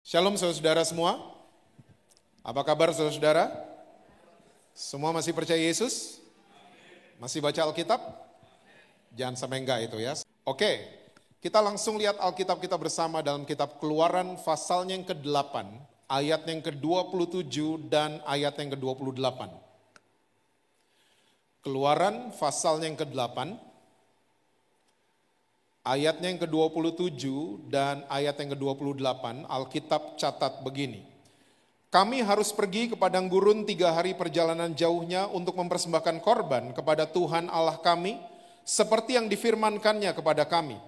Shalom saudara-saudara semua. Apa kabar saudara-saudara? Semua masih percaya Yesus? Masih baca Alkitab? Jangan sampai enggak itu ya. Oke, kita langsung lihat Alkitab kita bersama dalam kitab Keluaran pasalnya yang ke-8, ayat yang ke-27 dan ayat yang ke-28. Keluaran pasalnya yang ke-8, ayatnya yang ke-27 dan ayat yang ke-28, Alkitab catat begini. Kami harus pergi ke padang gurun 3 hari perjalanan jauhnya untuk mempersembahkan korban kepada Tuhan Allah kami, seperti yang difirmankannya kepada kami.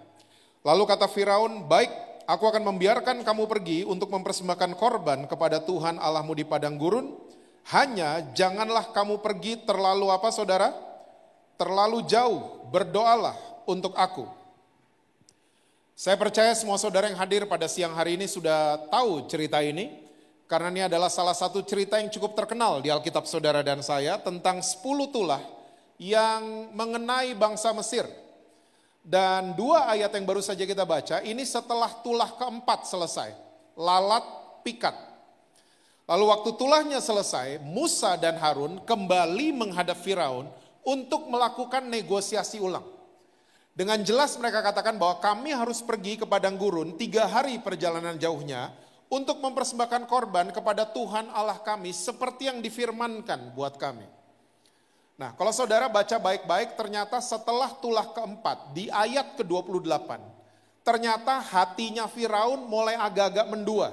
Lalu kata Firaun, baik, aku akan membiarkan kamu pergi untuk mempersembahkan korban kepada Tuhan Allahmu di padang gurun, hanya janganlah kamu pergi terlalu apa saudara? Terlalu jauh, berdoalah untuk aku. Saya percaya semua saudara yang hadir pada siang hari ini sudah tahu cerita ini, karena ini adalah salah satu cerita yang cukup terkenal di Alkitab saudara dan saya tentang 10 tulah yang mengenai bangsa Mesir. Dan 2 ayat yang baru saja kita baca, ini setelah tulah keempat selesai, lalat pikat. Lalu waktu tulahnya selesai, Musa dan Harun kembali menghadap Firaun untuk melakukan negosiasi ulang. Dengan jelas mereka katakan bahwa kami harus pergi ke padang gurun 3 hari perjalanan jauhnya untuk mempersembahkan korban kepada Tuhan Allah kami seperti yang difirmankan buat kami. Nah, kalau saudara baca baik-baik, ternyata setelah tulah keempat di ayat ke-28, ternyata hatinya Firaun mulai agak-agak mendua.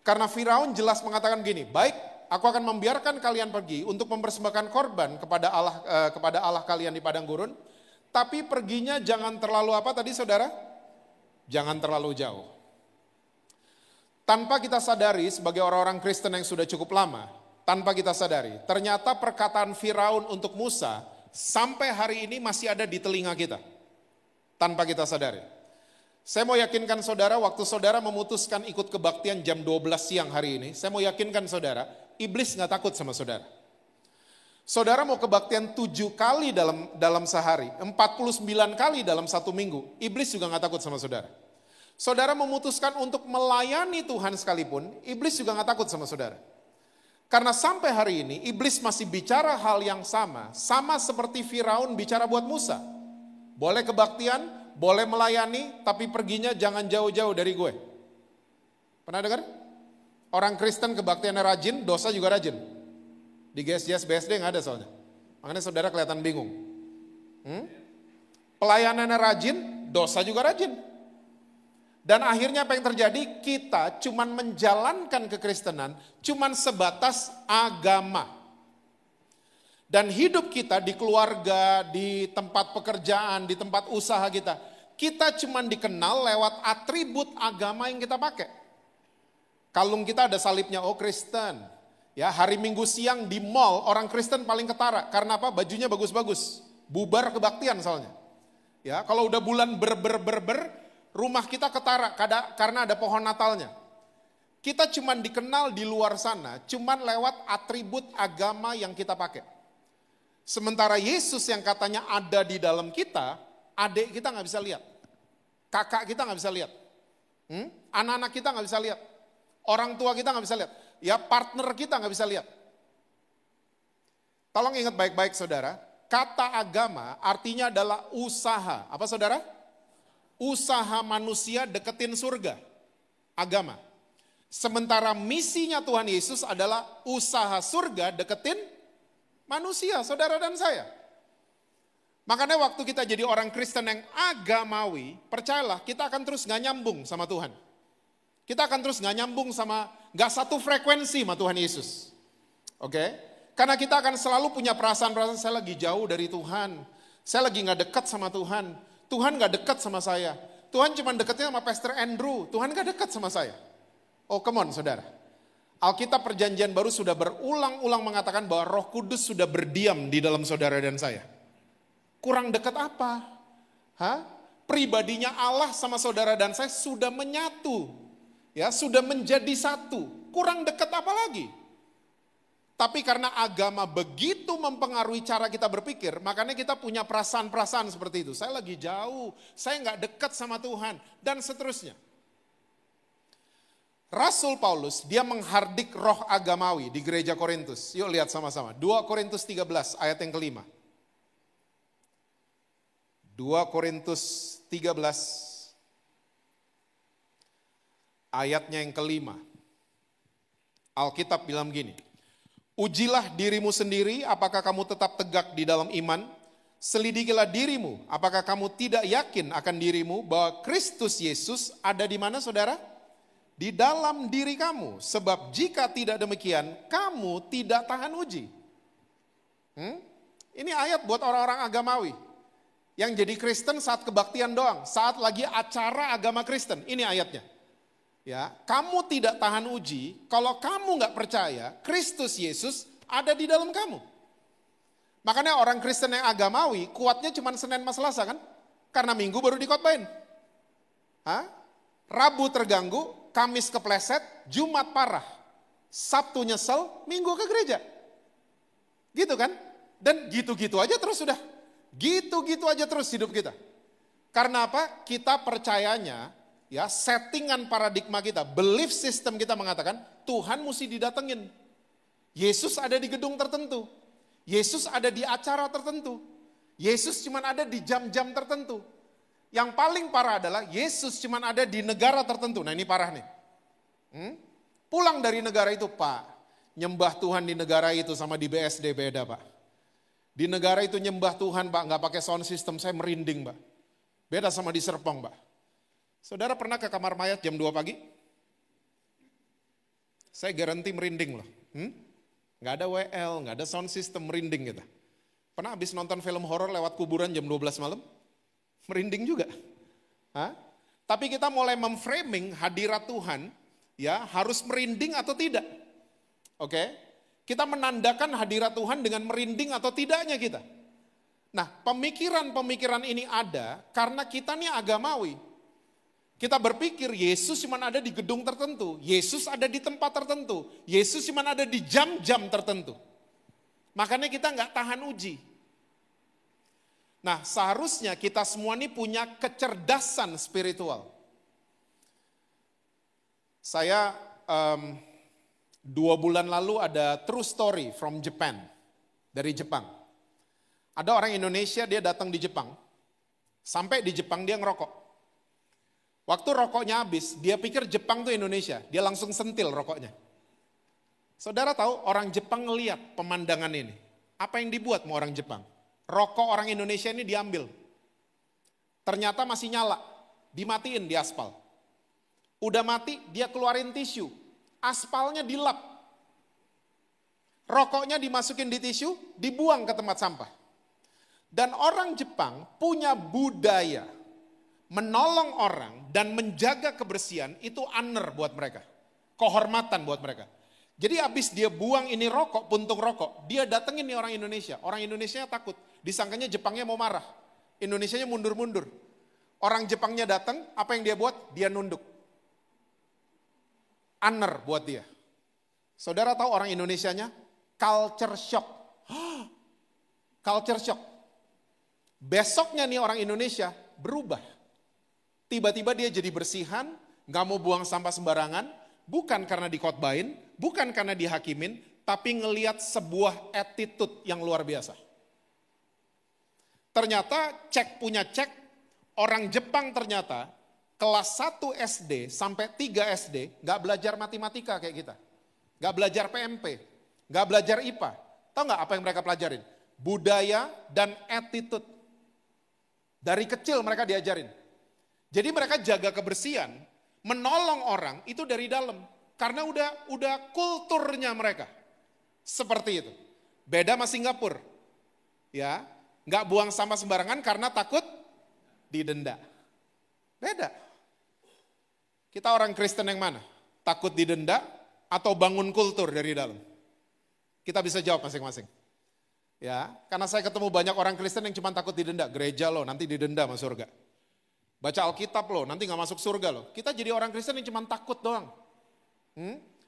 Karena Firaun jelas mengatakan gini, baik, aku akan membiarkan kalian pergi untuk mempersembahkan korban kepada Allah kalian di padang gurun. Tapi perginya jangan terlalu apa tadi saudara? Jangan terlalu jauh. Tanpa kita sadari sebagai orang-orang Kristen yang sudah cukup lama, tanpa kita sadari, ternyata perkataan Firaun untuk Musa sampai hari ini masih ada di telinga kita. Tanpa kita sadari. Saya mau yakinkan saudara, waktu saudara memutuskan ikut kebaktian jam 12 siang hari ini, saya mau yakinkan saudara, iblis gak takut sama saudara. Saudara mau kebaktian 7 kali dalam sehari, 49 kali dalam 1 minggu, iblis juga gak takut sama saudara. Saudara memutuskan untuk melayani Tuhan sekalipun, iblis juga gak takut sama saudara. Karena sampai hari ini, iblis masih bicara hal yang sama seperti Firaun bicara buat Musa. Boleh kebaktian, boleh melayani, tapi perginya jangan jauh-jauh dari gue. Pernah dengar? Orang Kristen kebaktiannya rajin, dosa juga rajin. Di GSJS BSD nggak ada soalnya. Makanya saudara kelihatan bingung. Pelayanannya rajin, dosa juga rajin. Dan akhirnya apa yang terjadi? Kita cuman menjalankan kekristenan, cuman sebatas agama. Dan hidup kita di keluarga, di tempat pekerjaan, di tempat usaha kita cuman dikenal lewat atribut agama yang kita pakai. Kalung kita ada salibnya, oh Kristen. Ya, hari Minggu siang di mall orang Kristen paling ketara. Karena apa? Bajunya bagus-bagus. Bubar kebaktian soalnya. Ya, kalau udah bulan rumah kita ketara karena ada pohon Natalnya. Kita cuman dikenal di luar sana, cuman lewat atribut agama yang kita pakai. Sementara Yesus yang katanya ada di dalam kita, adik kita nggak bisa lihat. Kakak kita nggak bisa lihat. Anak-anak kita nggak bisa lihat. Orang tua kita nggak bisa lihat. Ya partner kita nggak bisa lihat. Tolong ingat baik-baik saudara, kata agama artinya adalah usaha. Apa saudara? Usaha manusia deketin surga. Agama. Sementara misinya Tuhan Yesus adalah usaha surga deketin manusia, saudara dan saya. Makanya waktu kita jadi orang Kristen yang agamawi, percayalah kita akan terus gak nyambung sama Tuhan. Kita akan terus gak nyambung sama, gak satu frekuensi sama Tuhan Yesus. Oke? Karena kita akan selalu punya perasaan-perasaan saya lagi jauh dari Tuhan. Saya lagi gak dekat sama Tuhan. Tuhan gak dekat sama saya. Tuhan cuma dekatnya sama Pastor Andrew. Tuhan gak dekat sama saya. Oh come on saudara. Alkitab perjanjian baru sudah berulang-ulang mengatakan bahwa Roh Kudus sudah berdiam di dalam saudara dan saya. Kurang dekat apa? Pribadinya Allah sama saudara dan saya sudah menyatu. Ya, sudah menjadi satu. Kurang dekat apa lagi? Tapi karena agama begitu mempengaruhi cara kita berpikir, makanya kita punya perasaan-perasaan seperti itu. Saya lagi jauh, saya nggak dekat sama Tuhan, dan seterusnya. Rasul Paulus, dia menghardik roh agamawi di gereja Korintus. Yuk lihat sama-sama. 2 Korintus 13 ayat yang kelima. 2 Korintus 13 ayatnya yang kelima. Alkitab bilang gini, ujilah dirimu sendiri apakah kamu tetap tegak di dalam iman. Selidikilah dirimu apakah kamu tidak yakin akan dirimu bahwa Kristus Yesus ada di mana saudara? Di dalam diri kamu. Sebab jika tidak demikian kamu tidak tahan uji. Ini ayat buat orang-orang agamawi. Yang jadi Kristen saat kebaktian doang, saat lagi acara agama Kristen. Ini ayatnya. Ya, kamu tidak tahan uji kalau kamu nggak percaya Kristus Yesus ada di dalam kamu. Makanya orang Kristen yang agamawi kuatnya cuma Senin sama Selasa kan? Karena Minggu baru dikotbahin. Rabu terganggu, Kamis kepleset, Jumat parah. Sabtu nyesel, Minggu ke gereja. Gitu kan? Dan gitu-gitu aja terus sudah. Gitu-gitu aja terus hidup kita. Karena apa? Kita percayanya, ya settingan paradigma kita, belief system kita mengatakan Tuhan mesti didatengin. Yesus ada di gedung tertentu. Yesus ada di acara tertentu. Yesus cuma ada di jam-jam tertentu. Yang paling parah adalah Yesus cuma ada di negara tertentu. Nah ini parah nih. Pulang dari negara itu, Pak, nyembah Tuhan di negara itu sama di BSD beda, Pak. Di negara itu nyembah Tuhan, Pak, nggak pakai sound system, saya merinding, Pak. Beda sama di Serpong, Pak. Saudara pernah ke kamar mayat jam 2 pagi? Saya garanti merinding loh. Nggak ada WL, nggak ada sound system, merinding kita. Pernah habis nonton film horor lewat kuburan jam 12 malam? Merinding juga. Tapi kita mulai memframing hadirat Tuhan, ya harus merinding atau tidak. Oke? Kita menandakan hadirat Tuhan dengan merinding atau tidaknya kita. Nah, pemikiran-pemikiran ini ada karena kita nih agamawi. Kita berpikir Yesus cuma ada di gedung tertentu, Yesus ada di tempat tertentu, Yesus cuma ada di jam-jam tertentu. Makanya kita nggak tahan uji. Nah, seharusnya kita semua ini punya kecerdasan spiritual. Saya 2 bulan lalu ada true story from Japan, dari Jepang. Ada orang Indonesia, dia datang di Jepang, sampai di Jepang dia ngerokok. Waktu rokoknya habis, dia pikir Jepang tuh Indonesia, dia langsung sentil rokoknya. Saudara tahu orang Jepang ngeliat pemandangan ini, apa yang dibuat sama orang Jepang? Rokok orang Indonesia ini diambil, ternyata masih nyala, dimatiin di aspal. Udah mati, dia keluarin tisu. Aspalnya dilap, rokoknya dimasukin di tisu, dibuang ke tempat sampah. Dan orang Jepang punya budaya menolong orang dan menjaga kebersihan, itu honor buat mereka, kehormatan buat mereka. Jadi habis dia buang ini rokok, puntung rokok, dia datengin nih orang Indonesia. Orang Indonesianya takut, disangkanya Jepangnya mau marah, Indonesianya mundur-mundur. Orang Jepangnya datang, apa yang dia buat? Dia nunduk. Honor buat dia. Saudara tahu orang Indonesianya? Culture shock. Culture shock. Besoknya nih orang Indonesia berubah. Tiba-tiba dia jadi bersihan, gak mau buang sampah sembarangan, bukan karena dikhotbahin, bukan karena dihakimin, tapi ngelihat sebuah attitude yang luar biasa. Ternyata cek, orang Jepang ternyata kelas 1 SD sampai 3 SD gak belajar matematika kayak kita. Gak belajar PMP, gak belajar IPA. Tahu gak apa yang mereka pelajarin? Budaya dan attitude. Dari kecil mereka diajarin. Jadi mereka jaga kebersihan, menolong orang itu dari dalam. Karena udah kulturnya mereka. Seperti itu. Beda sama Singapura. Ya, gak buang sampah sembarangan karena takut didenda. Beda. Kita orang Kristen yang mana? Takut didenda atau bangun kultur dari dalam? Kita bisa jawab masing-masing. Ya, karena saya ketemu banyak orang Kristen yang cuma takut didenda. Gereja loh, nanti didenda masuk surga. Baca Alkitab loh, nanti gak masuk surga loh. Kita jadi orang Kristen yang cuma takut doang.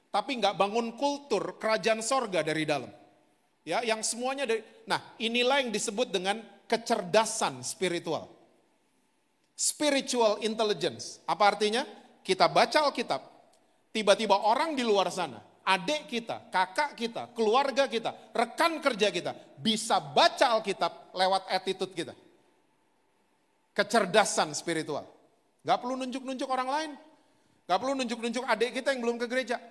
Tapi gak bangun kultur kerajaan sorga dari dalam. Ya, yang semuanya dari. Nah, inilah yang disebut dengan kecerdasan spiritual. Spiritual intelligence. Apa artinya? Kita baca Alkitab, tiba-tiba orang di luar sana, adik kita, kakak kita, keluarga kita, rekan kerja kita, bisa baca Alkitab lewat attitude kita. Kecerdasan spiritual. Gak perlu nunjuk-nunjuk orang lain. Gak perlu nunjuk-nunjuk adik kita yang belum ke gereja.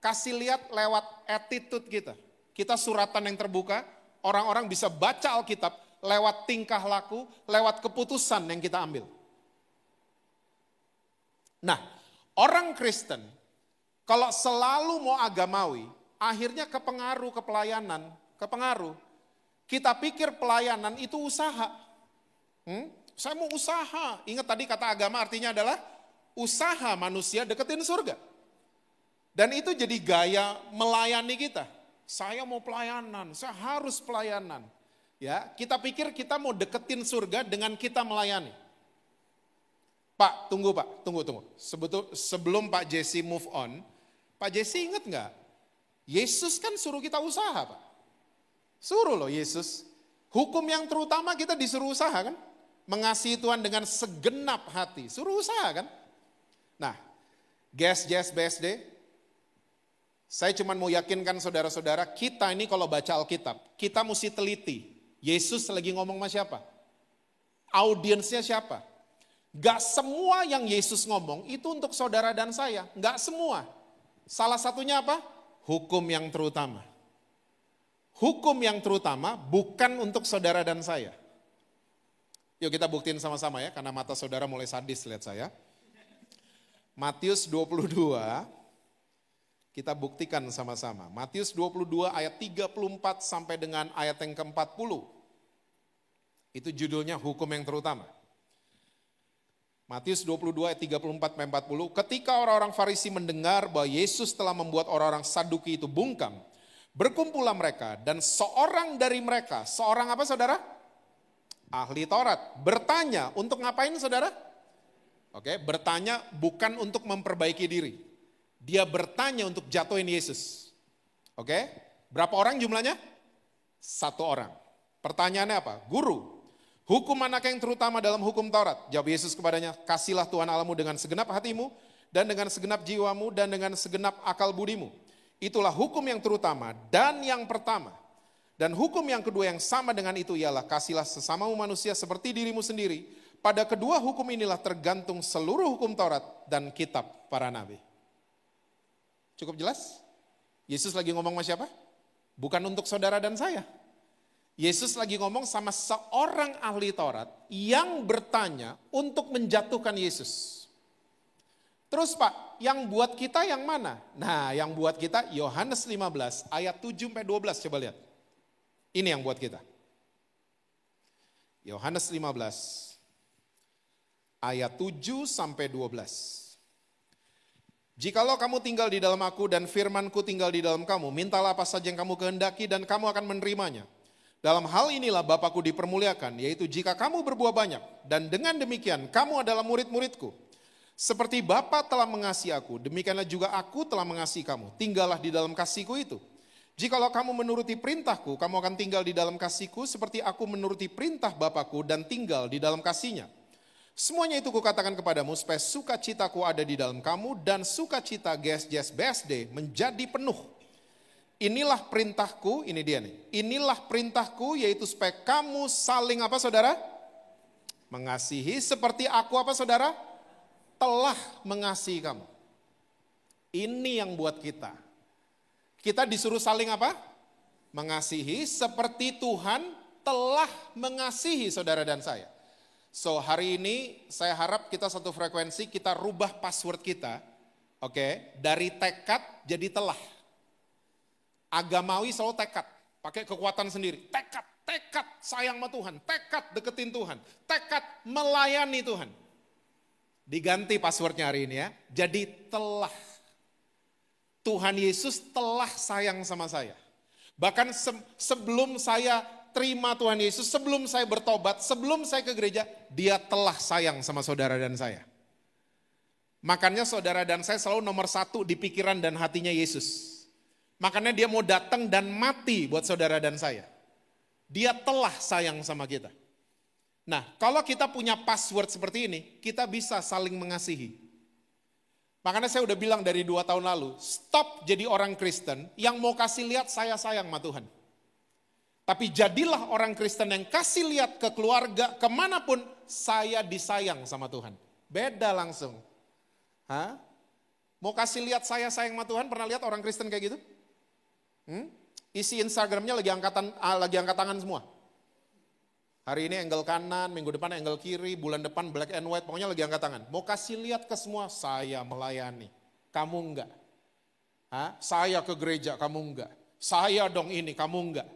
Kasih lihat lewat attitude kita. Kita suratan yang terbuka, orang-orang bisa baca Alkitab lewat tingkah laku, lewat keputusan yang kita ambil. Nah, orang Kristen, kalau selalu mau agamawi, akhirnya kepengaruh ke pelayanan, kepengaruh. Kita pikir pelayanan itu usaha. Saya mau usaha. Ingat tadi kata agama artinya adalah usaha manusia deketin surga. Dan itu jadi gaya melayani kita. Saya mau pelayanan, saya harus pelayanan. Ya, kita pikir kita mau deketin surga dengan kita melayani. Pak, tunggu Pak, tunggu. Sebelum Pak Jesse move on, Pak Jesse ingat nggak? Yesus kan suruh kita usaha Pak. Suruh loh Yesus. Hukum yang terutama kita disuruh usaha kan? Mengasihi Tuhan dengan segenap hati. Suruh usaha kan? Nah, Jazz BSD, saya cuma mau yakinkan saudara-saudara, kita ini kalau baca Alkitab, kita mesti teliti. Yesus lagi ngomong sama siapa? Audiensnya siapa? Gak semua yang Yesus ngomong itu untuk saudara dan saya. Gak semua. Salah satunya apa? Hukum yang terutama. Hukum yang terutama bukan untuk saudara dan saya. Yuk kita buktiin sama-sama ya, karena mata saudara mulai sadis lihat saya. Matius 22, kita buktikan sama-sama. Matius 22 ayat 34 sampai dengan ayat yang ke-40. Itu judulnya hukum yang terutama. Matius 22 ayat 34 sampai 40. Ketika orang-orang Farisi mendengar bahwa Yesus telah membuat orang-orang Saduki itu bungkam, berkumpullah mereka dan seorang dari mereka, seorang apa saudara? Ahli Taurat. Bertanya untuk ngapain saudara? Oke, bertanya bukan untuk memperbaiki diri. Dia bertanya untuk jatuhin Yesus. Oke, berapa orang jumlahnya? 1 orang. Pertanyaannya apa? Guru, hukum manakah yang terutama dalam hukum Taurat? Jawab Yesus kepadanya, kasihlah Tuhan Allahmu dengan segenap hatimu, dan dengan segenap jiwamu, dan dengan segenap akal budimu. Itulah hukum yang terutama dan yang pertama. Dan hukum yang kedua yang sama dengan itu ialah kasihlah sesamamu manusia seperti dirimu sendiri. Pada kedua hukum inilah tergantung seluruh hukum Taurat dan kitab para nabi. Cukup jelas? Yesus lagi ngomong sama siapa? Bukan untuk saudara dan saya. Yesus lagi ngomong sama seorang ahli Taurat yang bertanya untuk menjatuhkan Yesus. Terus Pak, yang buat kita yang mana? Nah, yang buat kita Yohanes 15 ayat 7 sampai 12 coba lihat. Ini yang buat kita. Yohanes 15 ayat 7 sampai 12. Jikalau kamu tinggal di dalam aku dan firmanku tinggal di dalam kamu, mintalah apa saja yang kamu kehendaki dan kamu akan menerimanya. Dalam hal inilah Bapakku dipermuliakan, yaitu jika kamu berbuah banyak, dan dengan demikian kamu adalah murid-muridku. Seperti Bapa telah mengasihi aku, demikianlah juga aku telah mengasihi kamu. Tinggallah di dalam kasihku itu. Jikalau kamu menuruti perintahku, kamu akan tinggal di dalam kasihku, seperti aku menuruti perintah Bapakku dan tinggal di dalam kasihnya. Semuanya itu kukatakan kepadamu, supaya sukacitaku ada di dalam kamu, dan sukacita Jazz BSD menjadi penuh. Inilah perintahku, ini dia nih. Inilah perintahku, yaitu supaya kamu saling apa saudara? Mengasihi seperti aku apa saudara? Telah mengasihi kamu. Ini yang buat kita. Kita disuruh saling apa? Mengasihi seperti Tuhan telah mengasihi saudara dan saya. So hari ini saya harap kita satu frekuensi, kita rubah password kita. Oke, dari tekad jadi telah. Agamawi selalu tekad, pakai kekuatan sendiri. Tekad sayang sama Tuhan, tekad deketin Tuhan, tekad melayani Tuhan. Diganti passwordnya hari ini ya, jadi telah. Tuhan Yesus telah sayang sama saya. Bahkan sebelum saya terima Tuhan Yesus, sebelum saya bertobat, sebelum saya ke gereja, dia telah sayang sama saudara dan saya. Makanya saudara dan saya selalu nomor 1 di pikiran dan hatinya Yesus. Makanya dia mau datang dan mati buat saudara dan saya. Dia telah sayang sama kita. Nah, kalau kita punya password seperti ini, kita bisa saling mengasihi. Makanya saya udah bilang dari 2 tahun lalu, stop jadi orang Kristen yang mau kasih lihat saya sayang sama Tuhan. Tapi jadilah orang Kristen yang kasih lihat ke keluarga, kemanapun saya disayang sama Tuhan. Beda langsung. Hah? Mau kasih lihat saya sayang sama Tuhan, pernah lihat orang Kristen kayak gitu? Isi Instagramnya lagi angkat tangan semua. Hari ini angle kanan, minggu depan angle kiri, bulan depan black and white, pokoknya lagi angkat tangan. Mau kasih lihat ke semua, saya melayani, kamu enggak. Saya ke gereja, kamu enggak. Saya dong ini, kamu enggak.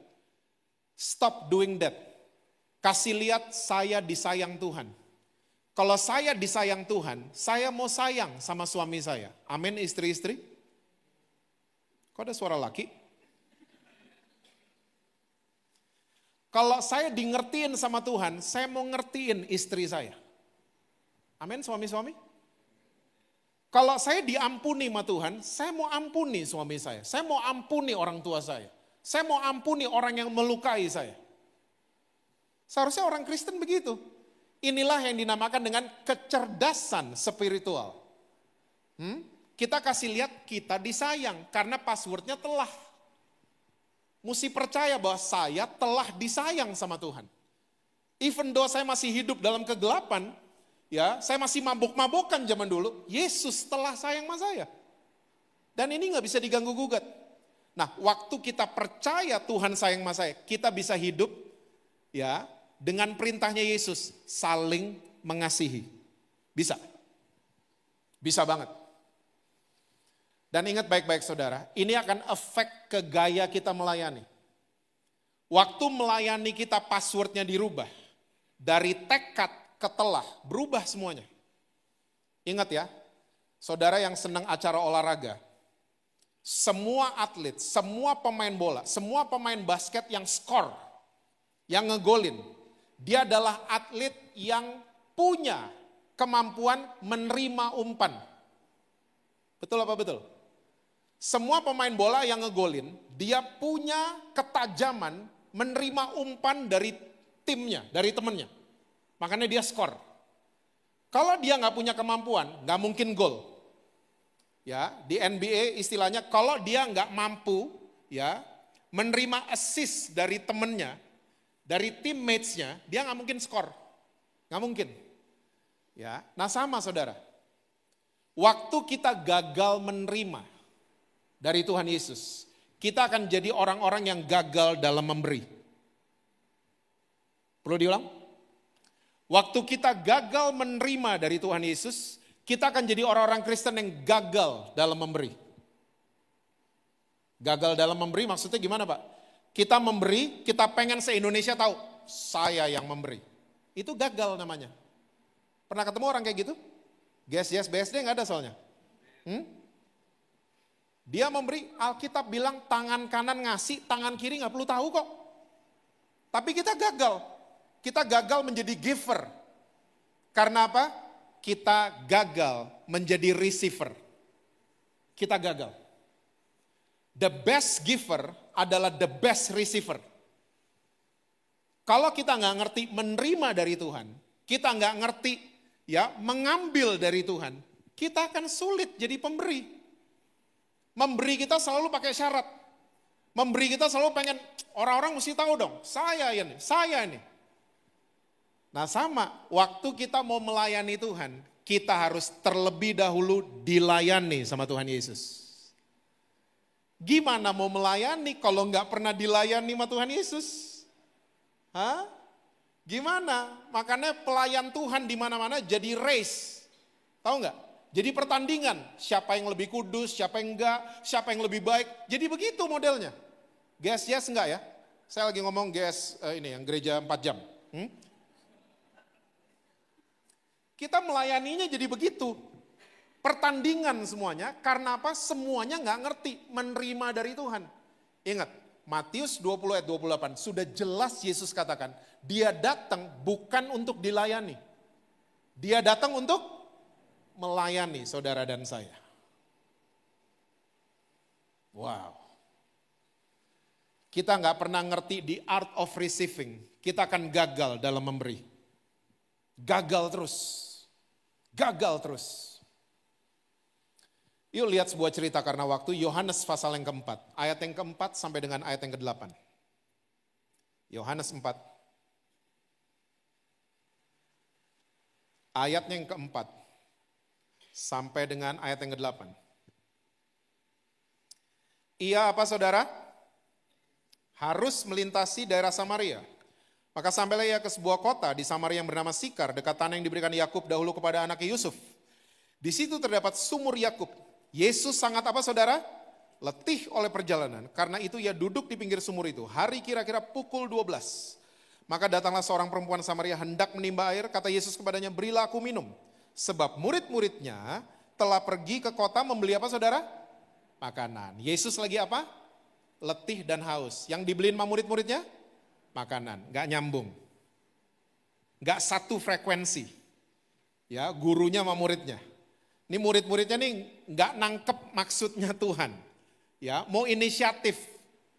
Stop doing that. Kasih lihat saya disayang Tuhan. Kalau saya disayang Tuhan, saya mau sayang sama suami saya. Amin istri-istri? Kok ada suara laki? Kalau saya di ngertiin sama Tuhan, saya mau ngertiin istri saya. Amin suami-suami? Kalau saya diampuni sama Tuhan, saya mau ampuni suami saya. Saya mau ampuni orang tua saya. Saya mau ampuni orang yang melukai saya. Seharusnya orang Kristen begitu. Inilah yang dinamakan dengan kecerdasan spiritual. Kita kasih lihat kita disayang karena passwordnya telah. Mesti percaya bahwa saya telah disayang sama Tuhan. Even though saya masih hidup dalam kegelapan, ya, saya masih mabuk-mabukan zaman dulu, Yesus telah sayang sama saya. Dan ini nggak bisa diganggu gugat. Nah, waktu kita percaya Tuhan sayang sama saya, kita bisa hidup ya dengan perintahnya Yesus, saling mengasihi. Bisa. Bisa banget. Dan ingat baik-baik saudara, ini akan efek ke gaya kita melayani. Waktu melayani kita passwordnya dirubah. Dari tekad ke telah, berubah semuanya. Ingat ya, saudara yang senang acara olahraga. Semua atlet, semua pemain bola, semua pemain basket yang skor, yang ngegolin. Dia adalah atlet yang punya kemampuan menerima umpan. Betul apa betul? Semua pemain bola yang ngegolin, dia punya ketajaman menerima umpan dari timnya, dari temennya. Makanya dia skor. Kalau dia nggak punya kemampuan, nggak mungkin gol. Ya, di NBA istilahnya kalau dia nggak mampu ya menerima assist dari temennya, dari teammates-nya, dia nggak mungkin skor. Nggak mungkin. Ya, nah sama saudara. Waktu kita gagal menerima dari Tuhan Yesus, kita akan jadi orang-orang yang gagal dalam memberi. Perlu diulang? Waktu kita gagal menerima dari Tuhan Yesus, kita akan jadi orang-orang Kristen yang gagal dalam memberi. Gagal dalam memberi maksudnya gimana Pak? Kita memberi, kita pengen se-Indonesia tahu, saya yang memberi. Itu gagal namanya. Pernah ketemu orang kayak gitu? Yes, BSD nggak ada soalnya. Dia memberi, Alkitab bilang tangan kanan ngasih, tangan kiri nggak perlu tahu kok. Tapi kita gagal. Kita gagal menjadi giver. Karena apa? Kita gagal menjadi receiver. Kita gagal. The best giver adalah the best receiver. Kalau kita nggak ngerti menerima dari Tuhan, kita nggak ngerti ya mengambil dari Tuhan, kita akan sulit jadi pemberi. Memberi kita selalu pakai syarat. Memberi kita selalu pengen, orang-orang mesti tahu dong, saya ini. Nah sama, waktu kita mau melayani Tuhan, kita harus terlebih dahulu dilayani sama Tuhan Yesus. Gimana mau melayani kalau nggak pernah dilayani sama Tuhan Yesus? Gimana? Makanya pelayan Tuhan di mana-mana jadi race. Tahu nggak? Jadi pertandingan, siapa yang lebih kudus, siapa yang enggak, siapa yang lebih baik. Jadi begitu modelnya. Yes enggak ya? Saya lagi ngomong ini yang gereja 4 jam. Kita melayaninya jadi begitu. Pertandingan semuanya, karena apa? Semuanya nggak ngerti menerima dari Tuhan. Ingat, Matius 20 ayat 28, sudah jelas Yesus katakan, dia datang bukan untuk dilayani. Dia datang untuk melayani saudara dan saya. Wow. Kita nggak pernah ngerti the art of receiving. Kita akan gagal dalam memberi. Gagal terus. Yuk lihat sebuah cerita karena waktu, Yohanes pasal yang keempat. Ayat yang keempat sampai dengan ayat yang ke-8. Yohanes 4. Ayat yang keempat sampai dengan ayat yang ke-8. Ia apa saudara? Harus melintasi daerah Samaria. Maka sampailah ia ke sebuah kota di Samaria yang bernama Sikar, dekat tanah yang diberikan Yakub dahulu kepada anaknya Yusuf. Di situ terdapat sumur Yakub. Yesus sangat apa saudara? Letih oleh perjalanan. Karena itu ia duduk di pinggir sumur itu. Hari kira-kira pukul 12. Maka datanglah seorang perempuan Samaria hendak menimba air. Kata Yesus kepadanya, berilah aku minum. Sebab murid-muridnya telah pergi ke kota membeli apa saudara? Makanan. Yesus lagi apa? Letih dan haus. Yang dibeliin sama murid-muridnya? Makanan. Gak nyambung. Gak satu frekuensi. Ya, gurunya sama muridnya. Ini murid-muridnya nih nggak nangkep maksudnya Tuhan. Ya, mau inisiatif.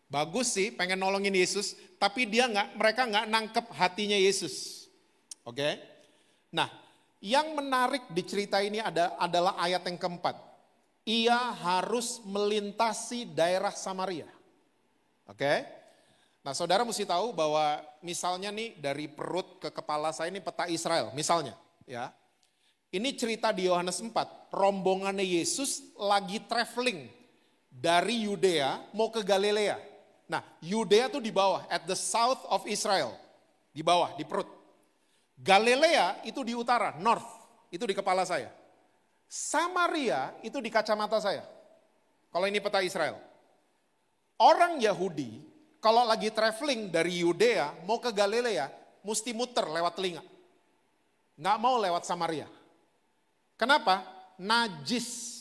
Bagus sih pengen nolongin Yesus, tapi mereka nggak nangkep hatinya Yesus. Oke? Nah, yang menarik di cerita ini adalah ayat yang keempat. Ia harus melintasi daerah Samaria. Oke? Nah, saudara mesti tahu bahwa misalnya nih dari perut ke kepala saya ini peta Israel, misalnya, ya. Ini cerita di Yohanes 4, rombongannya Yesus lagi traveling dari Yudea mau ke Galilea. Nah, Yudea tuh di bawah, at the south of Israel. Di bawah, di perut. Galilea itu di utara, north, itu di kepala saya. Samaria itu di kacamata saya. Kalau ini peta Israel. Orang Yahudi, kalau lagi traveling dari Yudea mau ke Galilea, mesti muter lewat telinga. Nggak mau lewat Samaria. Kenapa? Najis.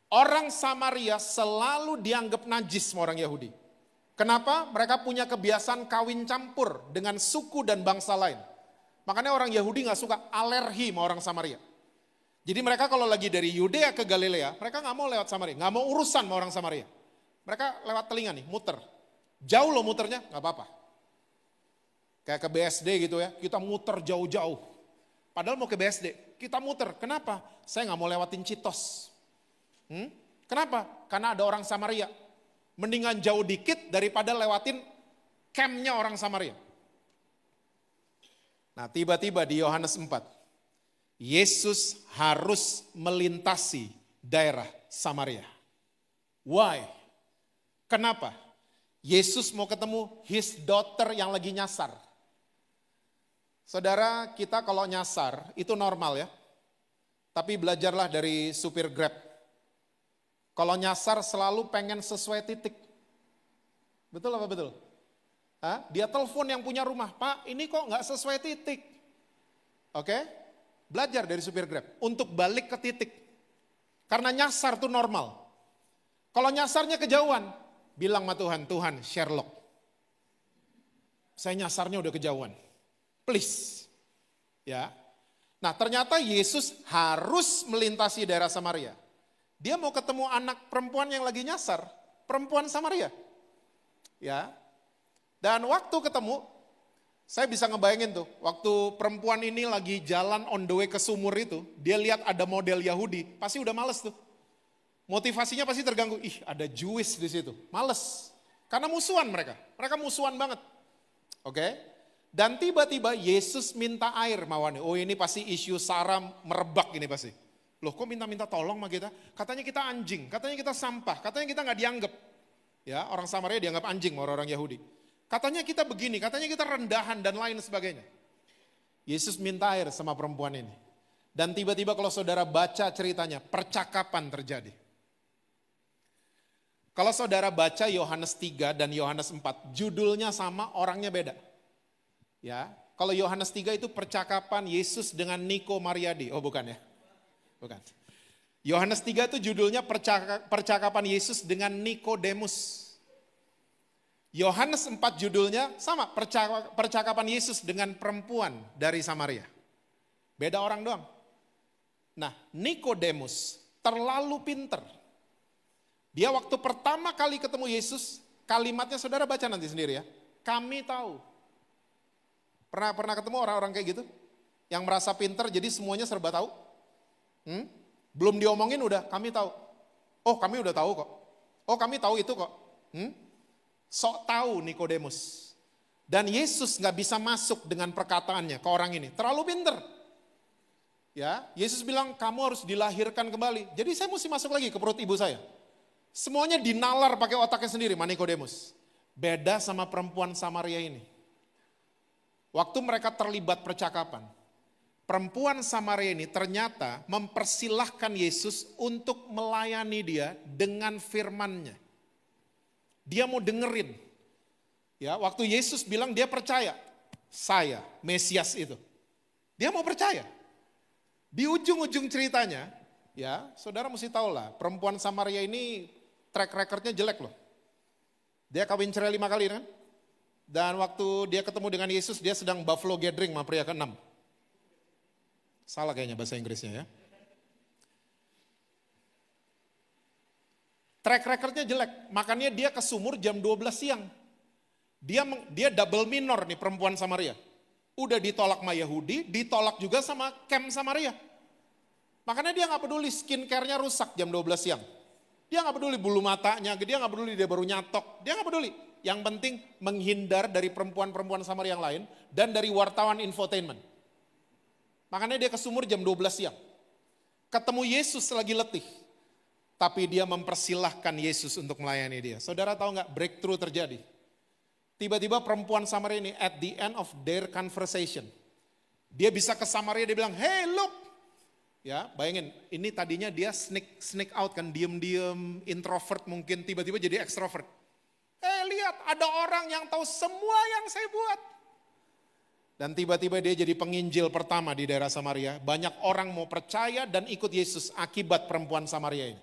Orang Samaria selalu dianggap najis sama orang Yahudi. Kenapa? Mereka punya kebiasaan kawin campur dengan suku dan bangsa lain. Makanya orang Yahudi gak suka, alergi sama orang Samaria. Jadi mereka kalau lagi dari Yudea ke Galilea, mereka gak mau lewat Samaria, gak mau urusan sama orang Samaria. Mereka lewat telinga nih, muter. Jauh loh muternya, gak apa-apa. Kayak ke BSD gitu ya, kita muter jauh-jauh. Padahal mau ke BSD, kita muter. Kenapa? Saya gak mau lewatin Citos. Kenapa? Karena ada orang Samaria. Mendingan jauh dikit daripada lewatin campnya orang Samaria. Nah, tiba-tiba di Yohanes 4, Yesus harus melintasi daerah Samaria. Why? Kenapa? Yesus mau ketemu his daughter yang lagi nyasar. Saudara, kita kalau nyasar itu normal ya. Tapi belajarlah dari supir Grab. Kalau nyasar selalu pengen sesuai titik. Betul apa betul? Dia telepon yang punya rumah, Pak ini kok nggak sesuai titik. Oke? Belajar dari supir Grab untuk balik ke titik. Karena nyasar itu normal. Kalau nyasarnya kejauhan, bilang sama Tuhan, Tuhan Sherlock. Saya nyasarnya udah kejauhan. Please. Ya. Nah, ternyata Yesus harus melintasi daerah Samaria. Dia mau ketemu anak perempuan yang lagi nyasar, perempuan Samaria. Ya. Dan waktu ketemu, saya bisa ngebayangin tuh, waktu perempuan ini lagi jalan on the way ke sumur itu, dia lihat ada model Yahudi, pasti udah males tuh. Motivasinya pasti terganggu, ada Jewish di situ, males. Karena musuhan mereka musuhan banget. Oke? Dan tiba-tiba Yesus minta air mawani. Oh ini pasti isu SARA merebak ini pasti. Loh kok minta-minta tolong sama kita? Katanya kita anjing, katanya kita sampah, katanya kita nggak dianggap. Ya, orang Samaria dianggap anjing sama orang Yahudi. Katanya kita begini, katanya kita rendahan dan lain sebagainya. Yesus minta air sama perempuan ini. Dan tiba-tiba kalau saudara baca ceritanya, percakapan terjadi. Kalau saudara baca Yohanes 3 dan Yohanes 4, judulnya sama, orangnya beda. Ya, kalau Yohanes 3 itu percakapan Yesus dengan Niko Mariadi. Oh bukan ya? Bukan. Yohanes 3 itu judulnya percakapan Yesus dengan Nikodemus. Yohanes 4 judulnya sama, percakapan Yesus dengan perempuan dari Samaria. Beda orang doang. Nah, Nikodemus terlalu pinter. Dia waktu pertama kali ketemu Yesus, kalimatnya saudara baca nanti sendiri ya. Kami tahu. Pernah ketemu orang-orang kayak gitu? Yang merasa pinter jadi semuanya serba tahu? Belum diomongin udah kami tahu. Oh kami udah tahu kok. Oh kami tahu itu kok. Sok tahu Nikodemus. Dan Yesus nggak bisa masuk dengan perkataannya ke orang ini. Terlalu pinter. Ya, Yesus bilang kamu harus dilahirkan kembali. Jadi saya mesti masuk lagi ke perut ibu saya. Semuanya dinalar pakai otaknya sendiri, Nikodemus. Beda sama perempuan Samaria ini. Waktu mereka terlibat percakapan, perempuan Samaria ini ternyata mempersilahkan Yesus untuk melayani dia dengan firman-Nya. Dia mau dengerin. Ya, waktu Yesus bilang dia percaya, saya Mesias itu. Dia mau percaya. Di ujung-ujung ceritanya, ya, saudara mesti tahu lah, perempuan Samaria ini track recordnya jelek loh. Dia kawin cerai 5 kali kan? Dan waktu dia ketemu dengan Yesus, dia sedang buffalo gathering sama pria ke-6. Salah kayaknya bahasa Inggrisnya ya. Track recordnya jelek, makanya dia ke sumur jam 12 siang. Dia double minor nih perempuan Samaria. Udah ditolak sama Yahudi, ditolak juga sama camp Samaria. Makanya dia gak peduli skincare-nya rusak jam 12 siang. Dia gak peduli bulu matanya, dia gak peduli dia baru nyatok, dia gak peduli. Yang penting menghindar dari perempuan-perempuan Samaria yang lain dan dari wartawan infotainment. Makanya dia ke sumur jam 12 siang. Ketemu Yesus lagi letih. Tapi dia mempersilahkan Yesus untuk melayani dia. Saudara tahu gak breakthrough terjadi? Tiba-tiba perempuan Samaria ini at the end of their conversation. Dia bisa ke Samaria, dia bilang, hey look. Ya bayangin, ini tadinya dia sneak out kan, diem-diem, introvert mungkin, tiba-tiba jadi extrovert. Lihat ada orang yang tahu semua yang saya buat. Dan tiba-tiba dia jadi penginjil pertama di daerah Samaria. Banyak orang mau percaya dan ikut Yesus akibat perempuan Samaria ini.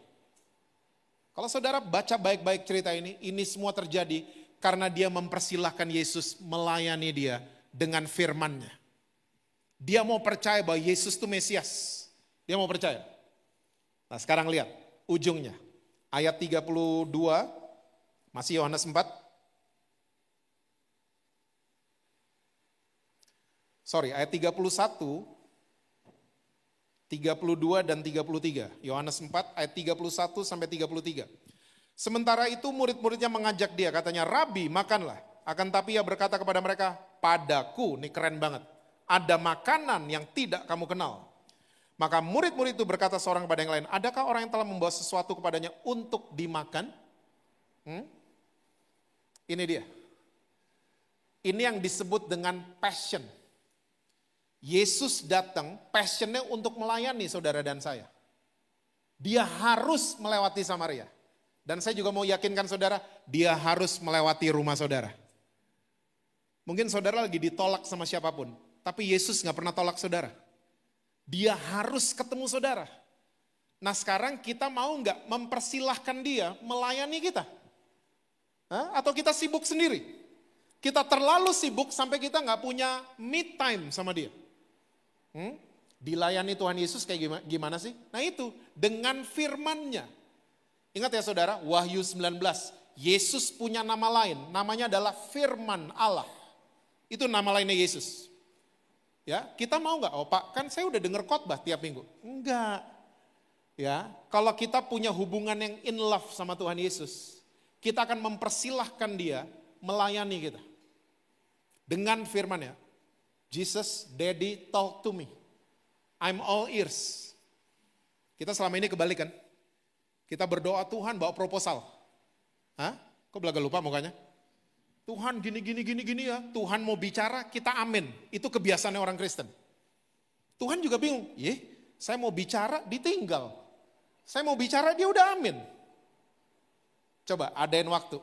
Kalau saudara baca baik-baik cerita ini semua terjadi karena dia mempersilahkan Yesus melayani dia dengan firman-Nya. Dia mau percaya bahwa Yesus itu Mesias. Dia mau percaya. Nah sekarang lihat ujungnya. Ayat 32, masih Yohanes 4. Ayat 31, 32 dan 33. Yohanes 4 ayat 31 sampai 33. Sementara itu murid-muridnya mengajak dia, katanya, Rabi makanlah. Akan tapi ia berkata kepada mereka, padaku, ini keren banget, ada makanan yang tidak kamu kenal. Maka murid-murid itu berkata seorang kepada yang lain, adakah orang yang telah membawa sesuatu kepadanya untuk dimakan? Ini dia. Ini yang disebut dengan passion. Yesus datang, passionnya untuk melayani saudara dan saya. Dia harus melewati Samaria. Dan saya juga mau yakinkan saudara, dia harus melewati rumah saudara. Mungkin saudara lagi ditolak sama siapapun, tapi Yesus gak pernah tolak saudara. Dia harus ketemu saudara. Nah sekarang kita mau gak mempersilahkan dia melayani kita? Atau kita sibuk sendiri? Kita terlalu sibuk sampai kita gak punya me time sama dia. Dilayani Tuhan Yesus kayak gimana sih? Nah itu, dengan firman-Nya. Ingat ya saudara, Wahyu 19, Yesus punya nama lain, namanya adalah Firman Allah. Itu nama lainnya Yesus. Ya, kita mau nggak? Oh Pak, kan saya udah dengar khotbah tiap minggu. Enggak. Ya, kalau kita punya hubungan yang in love sama Tuhan Yesus, kita akan mempersilahkan dia melayani kita. Dengan firman-Nya, Jesus, Daddy, talk to me. I'm all ears. Kita selama ini kebalikan. Kita berdoa Tuhan bawa proposal. Kok belaga lupa mukanya? Tuhan gini ya. Tuhan mau bicara, kita amin. Itu kebiasaannya orang Kristen. Tuhan juga bingung. Saya mau bicara, ditinggal. Saya mau bicara, dia udah amin. Coba adain waktu.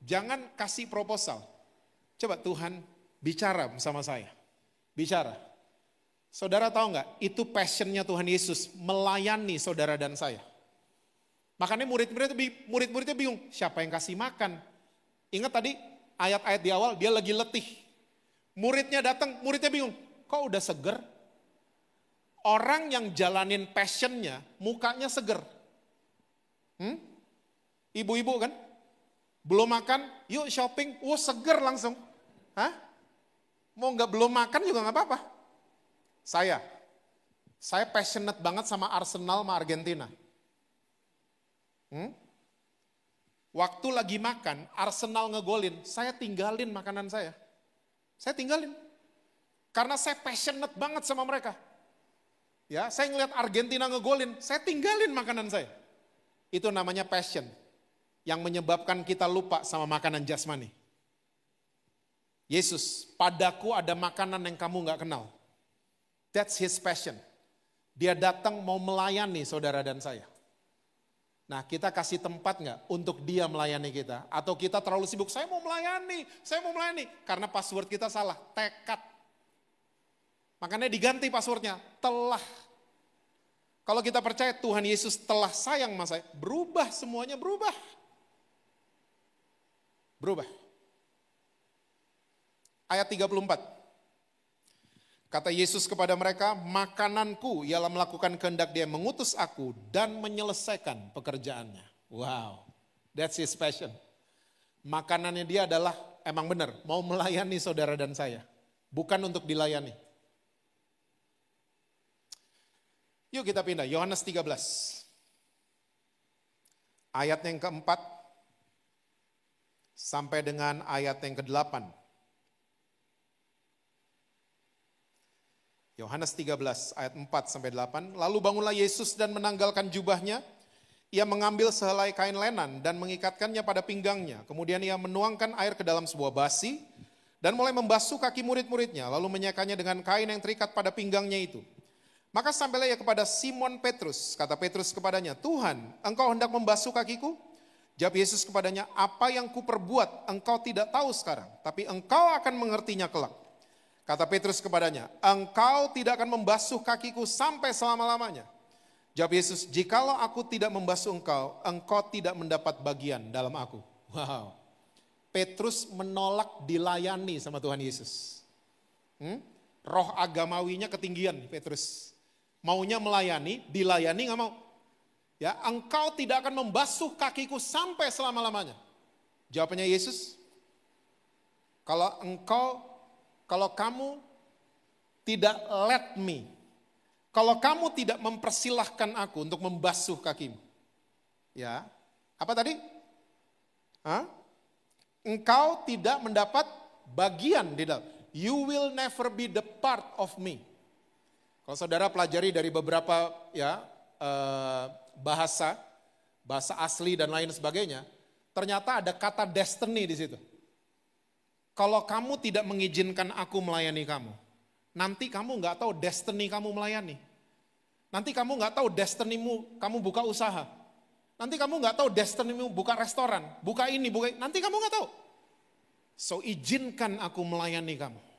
Jangan kasih proposal. Coba Tuhan bicara sama saya. Bicara. Saudara tahu nggak? Itu passionnya Tuhan Yesus melayani saudara dan saya. Makanya murid-muridnya bingung, siapa yang kasih makan? Ingat tadi ayat-ayat di awal, dia lagi letih. Muridnya datang, muridnya bingung, kok udah seger? Orang yang jalanin passionnya, mukanya seger. Ibu-ibu kan? Belum makan, yuk shopping, seger langsung. Mau nggak belum makan juga nggak apa-apa. Saya passionate banget sama Arsenal sama Argentina. Waktu lagi makan, Arsenal ngegolin, saya tinggalin makanan saya. Saya tinggalin. Karena saya passionate banget sama mereka. Ya, saya ngeliat Argentina ngegolin, saya tinggalin makanan saya. Itu namanya passion. Yang menyebabkan kita lupa sama makanan jasmani. Yesus, padaku ada makanan yang kamu gak kenal. That's his passion. Dia datang mau melayani saudara dan saya. Nah, kita kasih tempat gak untuk dia melayani kita? Atau kita terlalu sibuk, saya mau melayani. Karena password kita salah, tekad. Makanya diganti passwordnya, telah. Kalau kita percaya Tuhan Yesus telah sayang sama saya, berubah semuanya, berubah. Ayat 34. Kata Yesus kepada mereka, makananku ialah melakukan kehendak dia yang mengutus aku dan menyelesaikan pekerjaannya. Wow, that's his passion. Makanannya dia adalah, emang benar, mau melayani saudara dan saya. Bukan untuk dilayani. Yuk kita pindah, Yohanes 13. Ayat yang keempat sampai dengan ayat yang ke-8. Yohanes 13 ayat 4 sampai 8. Lalu bangunlah Yesus dan menanggalkan jubahnya. Ia mengambil sehelai kain lenan dan mengikatkannya pada pinggangnya. Kemudian ia menuangkan air ke dalam sebuah basi dan mulai membasuh kaki murid-muridnya. Lalu menyekanya dengan kain yang terikat pada pinggangnya itu. Maka sampailah ia kepada Simon Petrus. Kata Petrus kepadanya, Tuhan, engkau hendak membasuh kakiku? Jawab Yesus kepadanya, apa yang kuperbuat engkau tidak tahu sekarang, tapi engkau akan mengertinya kelak. Kata Petrus kepadanya, engkau tidak akan membasuh kakiku sampai selama-lamanya. Jawab Yesus, jikalau aku tidak membasuh engkau, engkau tidak mendapat bagian dalam aku. Wow, Petrus menolak dilayani sama Tuhan Yesus. Roh agamawinya ketinggian Petrus. Maunya melayani, dilayani gak mau. Ya, engkau tidak akan membasuh kakiku sampai selama-lamanya. Jawabannya Yesus, kalau kamu tidak let me, kalau kamu tidak mempersilahkan aku untuk membasuh kakimu. Ya, apa tadi? Engkau tidak mendapat bagian di dalam. You will never be the part of me. Kalau saudara pelajari dari beberapa bahasa asli dan lain sebagainya, ternyata ada kata destiny di situ. Kalau kamu tidak mengizinkan aku melayani kamu, nanti kamu nggak tahu destiny kamu melayani. Nanti kamu nggak tahu destinymu kamu buka usaha. Nanti kamu nggak tahu destinymu buka restoran, buka ini, nanti kamu nggak tahu. So izinkan aku melayani kamu.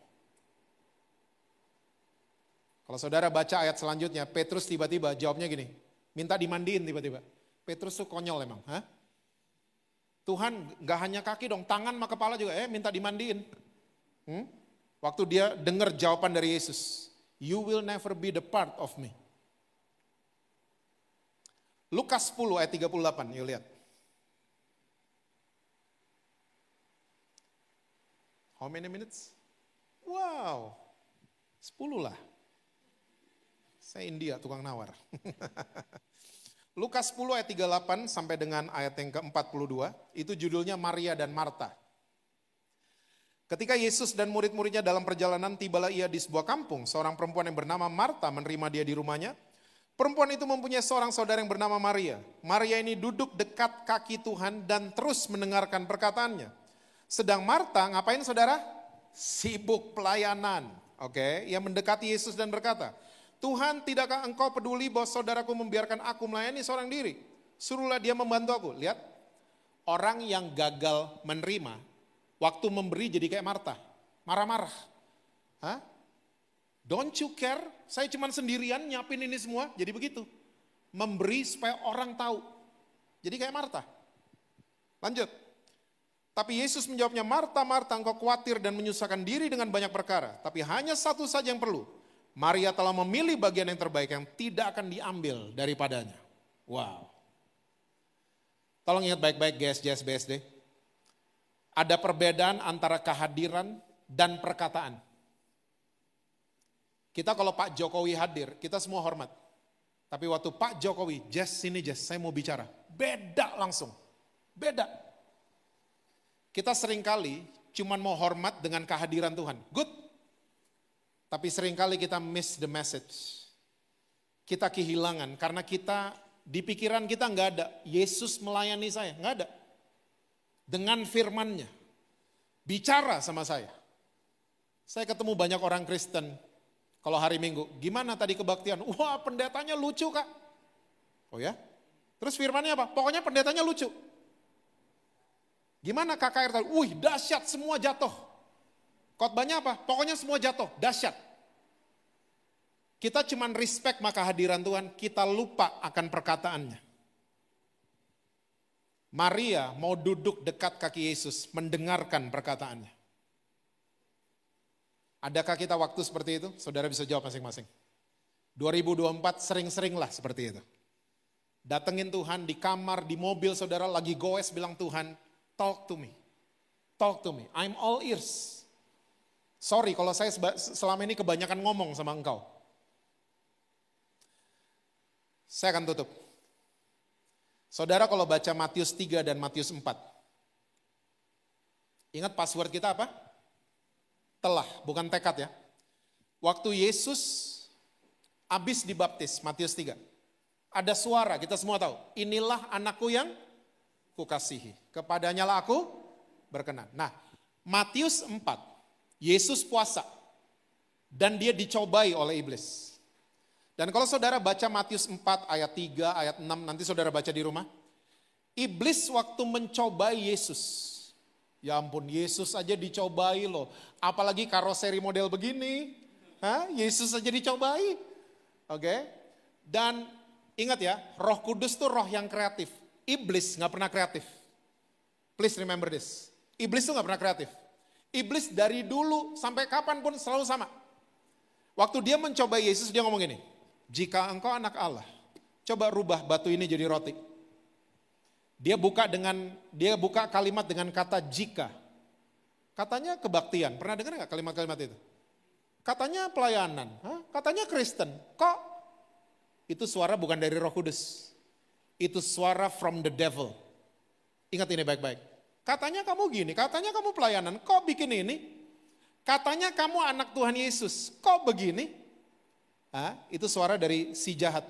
Kalau saudara baca ayat selanjutnya, Petrus tiba-tiba jawabnya gini, minta dimandiin tiba-tiba. Petrus tuh konyol emang. Tuhan gak hanya kaki dong, tangan sama kepala juga, minta dimandiin. Waktu dia dengar jawaban dari Yesus, you will never be the part of me. Lukas 10 ayat 38, yuk lihat. How many minutes? Wow, 10 lah. Saya India, tukang nawar. Lukas 10 ayat 38 sampai dengan ayat yang ke-42, itu judulnya Maria dan Marta. Ketika Yesus dan murid-muridnya dalam perjalanan, tibalah ia di sebuah kampung. Seorang perempuan yang bernama Marta menerima dia di rumahnya. Perempuan itu mempunyai seorang saudara yang bernama Maria. Maria ini duduk dekat kaki Tuhan dan terus mendengarkan perkataannya. Sedang Marta, ngapain saudara? Sibuk pelayanan. Oke, ia mendekati Yesus dan berkata, Tuhan, tidakkah engkau peduli bahwa saudaraku membiarkan aku melayani seorang diri? Suruhlah dia membantu aku. Lihat, orang yang gagal menerima, waktu memberi jadi kayak Marta. Marah-marah. Don't you care? Saya cuma sendirian nyiapin ini semua. Jadi begitu. Memberi supaya orang tahu. Jadi kayak Marta. Lanjut. Tapi Yesus menjawabnya, Marta, Marta, engkau khawatir dan menyusahkan diri dengan banyak perkara. Tapi hanya satu saja yang perlu. Maria telah memilih bagian yang terbaik yang tidak akan diambil daripadanya. Wow. Tolong ingat baik-baik guys, JSBSD. Ada perbedaan antara kehadiran dan perkataan. Kita kalau Pak Jokowi hadir, kita semua hormat. Tapi waktu Pak Jokowi, Jess sini Jess, saya mau bicara. beda langsung. Beda. Kita seringkali cuman mau hormat dengan kehadiran Tuhan. Good. Tapi seringkali kita miss the message. Kita kehilangan karena kita di pikiran kita nggak ada. Yesus melayani saya, nggak ada. Dengan firman-Nya. Bicara sama saya. Saya ketemu banyak orang Kristen. Kalau hari Minggu, gimana tadi kebaktian? Wah, pendetanya lucu, Kak. Oh ya? Terus firman-nya apa? Pokoknya pendetanya lucu. Gimana KKR tadi? Wih, dahsyat, semua jatuh. Khotbahnya apa? Pokoknya semua jatuh, dahsyat. Kita cuman respect maka hadiran Tuhan, kita lupa akan perkataannya. Maria mau duduk dekat kaki Yesus, mendengarkan perkataannya. Adakah kita waktu seperti itu? Saudara bisa jawab masing-masing. 2024 sering-seringlah seperti itu. Datengin Tuhan di kamar, di mobil saudara lagi goes bilang Tuhan, talk to me. Talk to me. I'm all ears. Sorry kalau saya selama ini kebanyakan ngomong sama engkau. Saya akan tutup. Saudara kalau baca Matius 3 dan Matius 4. Ingat password kita apa? Telah, bukan tekad ya. Waktu Yesus habis dibaptis, Matius 3. Ada suara, kita semua tahu. Inilah anakku yang kukasihi. Kepadanya lah aku berkenan. Nah, Matius 4. Yesus puasa. Dan dia dicobai oleh iblis. Dan kalau saudara baca Matius 4 ayat 3, ayat 6, nanti saudara baca di rumah. Iblis waktu mencobai Yesus. Ya ampun, Yesus aja dicobai loh. Apalagi karoseri model begini. Yesus aja dicobai. Oke. Dan ingat ya, Roh Kudus tuh roh yang kreatif. Iblis gak pernah kreatif. Please remember this. Iblis tuh gak pernah kreatif. Iblis dari dulu sampai kapanpun selalu sama. Waktu dia mencobai Yesus, dia ngomong gini. Jika engkau anak Allah, coba rubah batu ini jadi roti. Dia buka kalimat dengan kata jika. Katanya kebaktian. Pernah dengar gak kalimat-kalimat itu? Katanya pelayanan. Katanya Kristen. Kok? Itu suara bukan dari Roh Kudus. Itu suara from the devil. Ingat ini baik-baik. Katanya kamu gini, katanya kamu pelayanan. Kok bikin ini? Katanya kamu anak Tuhan Yesus. Kok begini? Itu suara dari si jahat.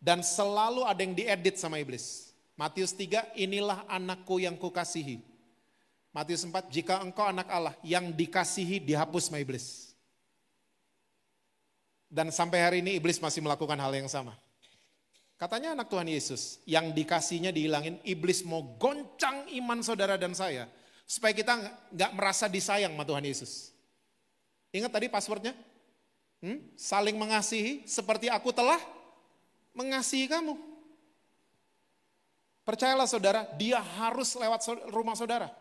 Dan selalu ada yang diedit sama iblis. Matius 3, inilah anakku yang kukasihi. Matius 4, jika engkau anak Allah, yang dikasihi dihapus sama iblis. Dan sampai hari ini iblis masih melakukan hal yang sama. Katanya anak Tuhan Yesus, yang dikasihnya dihilangin, iblis mau goncang iman saudara dan saya. Supaya kita gak merasa disayang sama Tuhan Yesus. Ingat tadi passwordnya? Saling mengasihi seperti aku telah mengasihi kamu. Percayalah saudara, dia harus lewat rumah saudara.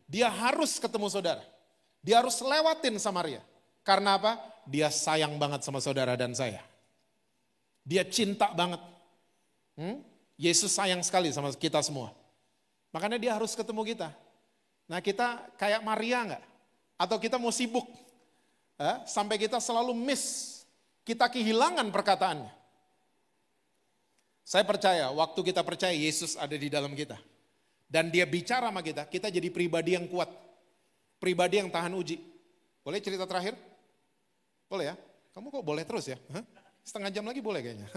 Dia harus ketemu saudara. Dia harus lewatin Samaria. Karena apa? Dia sayang banget sama saudara dan saya. Dia cinta banget. Yesus sayang sekali sama kita semua. Makanya dia harus ketemu kita. Nah kita kayak Maria enggak? Atau kita mau sibuk? Sampai kita selalu miss. Kita kehilangan perkataannya. Saya percaya waktu kita percaya Yesus ada di dalam kita. Dan dia bicara sama kita jadi pribadi yang kuat. Pribadi yang tahan uji. Boleh cerita terakhir? Boleh ya? Kamu kok boleh terus ya? Setengah jam lagi boleh kayaknya.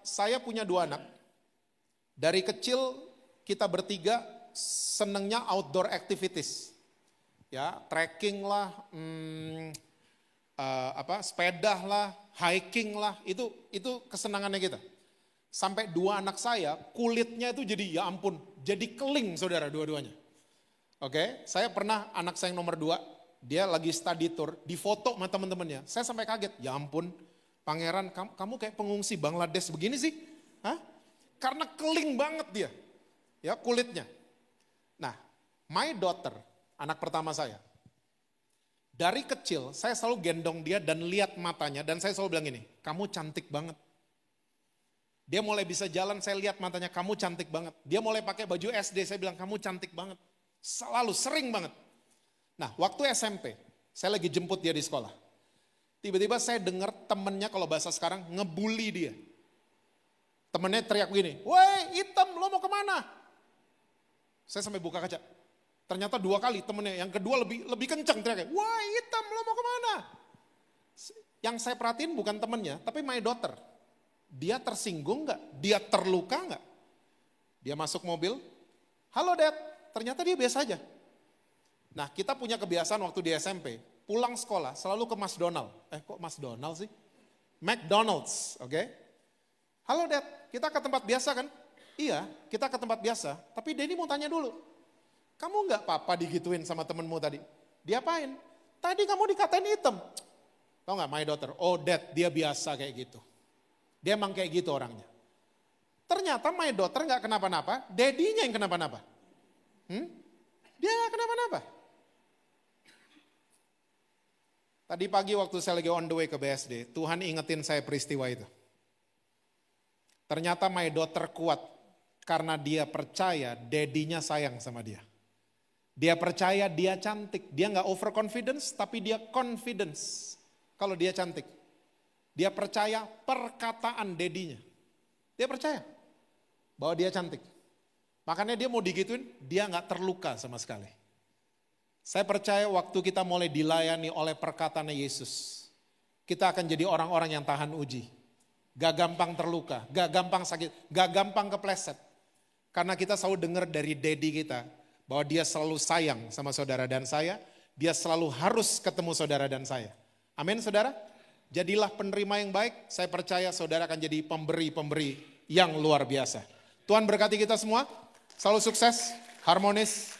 Saya punya 2 anak. Dari kecil kita bertiga senengnya outdoor activities. Ya, trekking lah, sepeda lah, hiking lah, itu kesenangannya kita. Sampai 2 anak saya kulitnya itu jadi ya ampun, jadi keling saudara dua-duanya. Oke, saya pernah anak saya yang nomor 2, dia lagi study tour, difoto sama teman-temannya. Saya sampai kaget, ya ampun, pangeran kamu kayak pengungsi Bangladesh begini sih? Karena keling banget dia, ya kulitnya. Nah, my daughter, anak pertama saya. Dari kecil saya selalu gendong dia dan lihat matanya dan saya selalu bilang gini, kamu cantik banget. Dia mulai bisa jalan, saya lihat matanya, kamu cantik banget. Dia mulai pakai baju SD, saya bilang kamu cantik banget. Selalu, sering banget. Nah waktu SMP, saya lagi jemput dia di sekolah. Tiba-tiba saya dengar temennya kalau bahasa sekarang ngebully dia. Temennya teriak begini, woi hitam lo mau kemana? Saya sampai buka kaca. Ternyata 2 kali temennya, yang kedua lebih kenceng teriaknya, woi hitam lo mau kemana? Yang saya perhatiin bukan temennya, tapi my daughter. Dia tersinggung gak? Dia terluka gak? Dia masuk mobil, halo dad, ternyata dia biasa aja. Nah kita punya kebiasaan waktu di SMP, pulang sekolah selalu ke McDonald. Kok McDonald sih? McDonald's, oke? Halo dad, kita ke tempat biasa kan? Iya, kita ke tempat biasa. Tapi Denny mau tanya dulu, kamu gak apa-apa digituin sama temenmu tadi? Diapain? Tadi kamu dikatain hitam. Tahu gak my daughter? Oh dad, dia biasa kayak gitu. Dia emang kayak gitu orangnya. Ternyata my daughter gak kenapa-napa, daddy-nya yang kenapa-napa. Dia gak kenapa-napa. Tadi pagi waktu saya lagi on the way ke BSD, Tuhan ingetin saya peristiwa itu. Ternyata my daughter kuat karena dia percaya daddy-nya sayang sama dia. Dia percaya dia cantik, dia gak overconfidence tapi dia confidence kalau dia cantik. Dia percaya perkataan daddy-nya. Dia percaya bahwa dia cantik. Makanya dia mau digituin, dia gak terluka sama sekali. Saya percaya waktu kita mulai dilayani oleh perkataan Yesus, kita akan jadi orang-orang yang tahan uji. Gak gampang terluka, gak gampang sakit, gak gampang kepleset. Karena kita selalu dengar dari daddy kita, bahwa dia selalu sayang sama saudara dan saya, dia selalu harus ketemu saudara dan saya. Amin saudara? Jadilah penerima yang baik, saya percaya saudara akan jadi pemberi-pemberi yang luar biasa. Tuhan berkati kita semua, selalu sukses, harmonis,